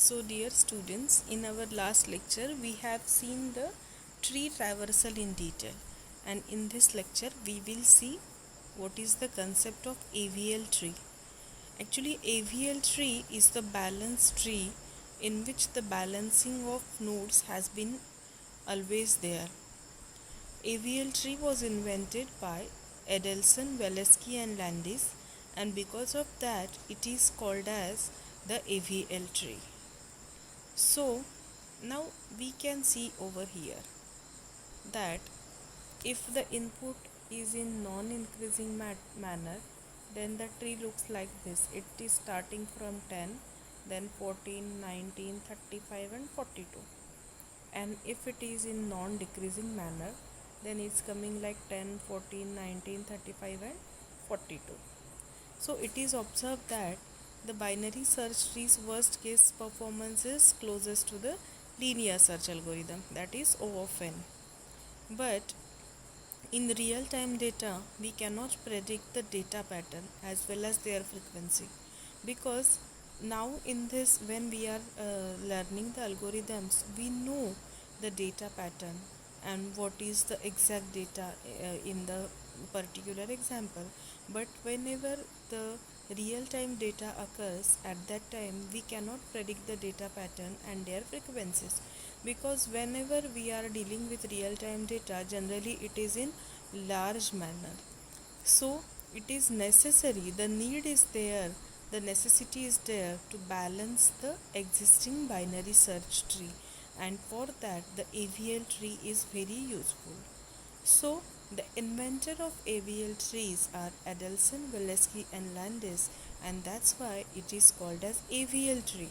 So dear students, in our last lecture we have seen the tree traversal in detail, and in this lecture we will see what is the concept of AVL tree. Actually, AVL tree is the balanced tree in which the balancing of nodes has been always there. AVL tree was invented by Edelson, Waleski and Landis, and because of that it is called as the AVL tree. So now we can see over here that if the input is in non-increasing manner, then the tree looks like this. It is starting from 10, then 14, 19, 35 and 42. And if it is in non-decreasing manner, then it's coming like 10, 14, 19, 35 and 42. So it is observed that the binary search tree's worst case performance is closest to the linear search algorithm, that is O of n. But in real time data, we cannot predict the data pattern as well as their frequency, because now in this, when we are learning the algorithms, we know the data pattern and what is the exact data in the particular example. But whenever the real time data occurs, at that time we cannot predict the data pattern and their frequencies, because whenever we are dealing with real time data, generally it is in large manner. So it is necessary, the need is there, the necessity is there to balance the existing binary search tree, and for that the AVL tree is very useful. So the inventor of AVL trees are Adelson, Waleski and Landis, and that's why it is called as AVL tree.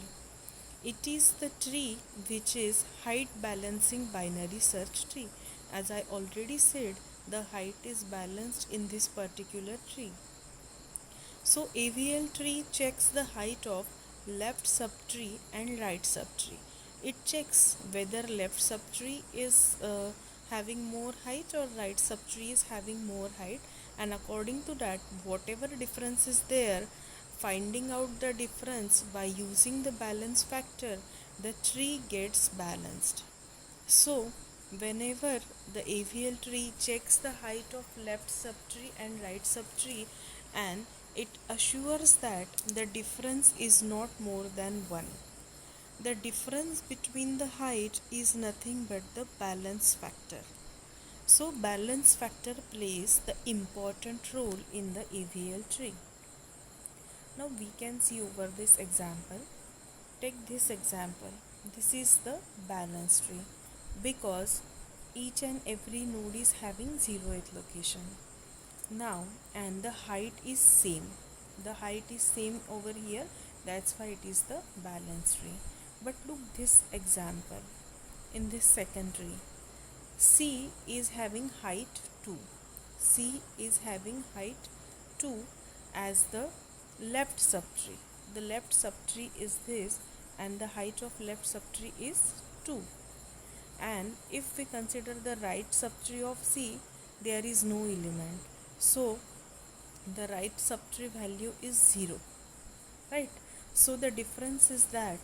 It is the tree which is height balancing binary search tree. As I already said, the height is balanced in this particular tree. So AVL tree checks the height of left subtree and right subtree. It checks whether left subtree is having more height or right subtree is having more height, and according to that, whatever difference is there, finding out the difference by using the balance factor, the tree gets balanced. So whenever the AVL tree checks the height of left subtree and right subtree, and it assures that the difference is not more than 1. The difference between the height is nothing but the balance factor. So balance factor plays the important role in the AVL tree. Now we can see over this example. Take this example. This is the balance tree, because each and every node is having 0th location. Now, and the height is same. The height is same over here. That's why it is the balance tree. But look this example. In this second tree, C is having height 2. C is having height 2 as the left subtree. The left subtree is this, and the height of left subtree is 2. And if we consider the right subtree of C, there is no element. So the right subtree value is 0. Right? So the difference is that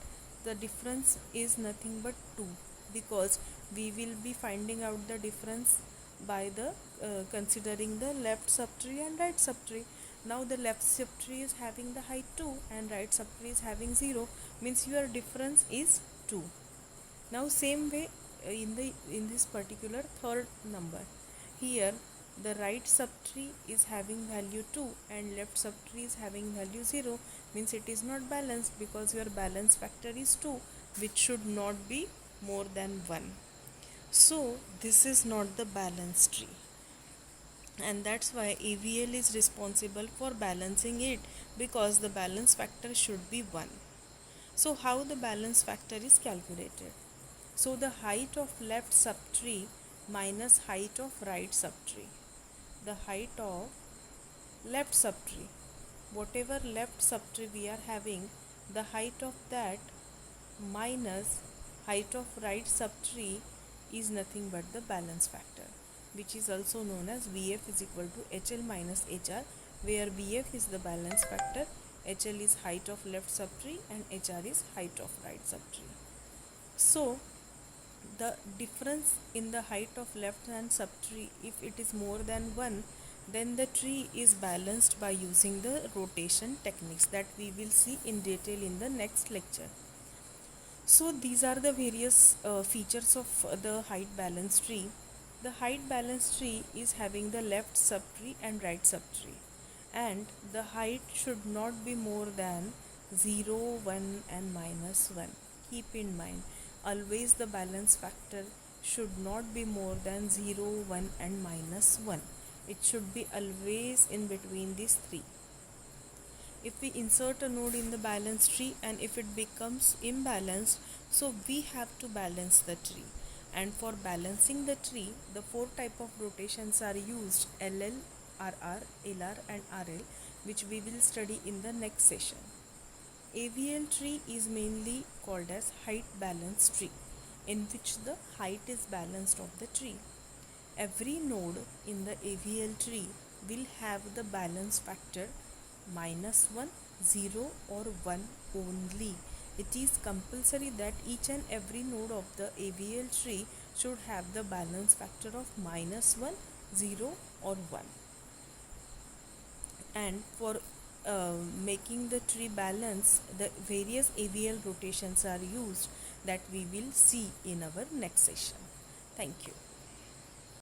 the difference is nothing but 2, because we will be finding out the difference by the considering the left subtree and right subtree. Now the left subtree is having the height 2 and right subtree is having 0, means your difference is 2. Now same way in this particular third number, here the right subtree is having value 2 and left subtree is having value 0, means it is not balanced, because your balance factor is 2, which should not be more than 1. So this is not the balanced tree, and that's why AVL is responsible for balancing it, because the balance factor should be 1. So how the balance factor is calculated? So the height of left subtree minus height of right subtree. The height of left subtree, whatever left subtree we are having, the height of that minus height of right subtree is nothing but the balance factor, which is also known as VF is equal to HL minus HR, where VF is the balance factor, HL is height of left subtree and HR is height of right subtree. So the difference in the height of left hand subtree, if it is more than 1, then the tree is balanced by using the rotation techniques that we will see in detail in the next lecture. So these are the various features of the height balance tree. The height balance tree is having the left subtree and right subtree, and the height should not be more than 0, 1 and -1. Keep in mind, always the balance factor should not be more than 0, 1 and -1. It should be always in between these three. If we insert a node in the balance tree and if it becomes imbalanced, so we have to balance the tree. And for balancing the tree, the 4 type of rotations are used: LL, RR, LR and RL, which we will study in the next session. AVL tree is mainly called as height balance tree, in which the height is balanced of the tree. Every node in the AVL tree will have the balance factor -1, 0 or 1 only. It is compulsory that each and every node of the AVL tree should have the balance factor of -1, 0 or 1. And for making the tree balance, the various AVL rotations are used that we will see in our next session. Thank you.